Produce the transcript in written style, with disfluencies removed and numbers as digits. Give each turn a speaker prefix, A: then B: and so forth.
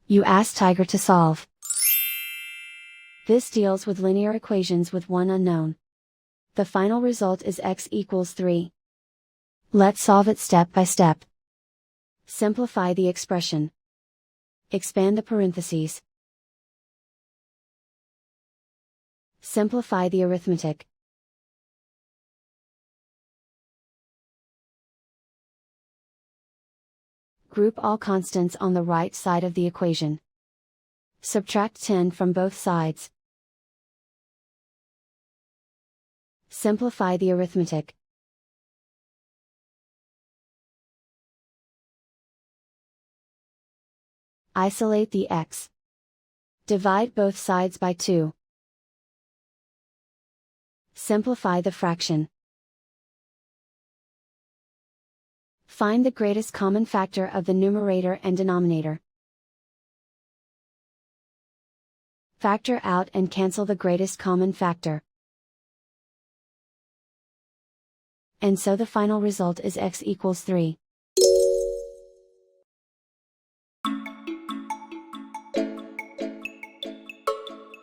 A: You ask Tiger to solve. This deals with linear equations with one unknown. The final result is x equals 3. Let's solve it step by step. Simplify the expression. Expand the parentheses. Simplify the arithmetic. Group all constants on the right side of the equation. Subtract 10 from both sides. Simplify the arithmetic. Isolate the x. Divide both sides by 2. Simplify the fraction. Find the greatest common factor of the numerator and denominator. Factor out and cancel the greatest common factor. And so the final result is x equals 3.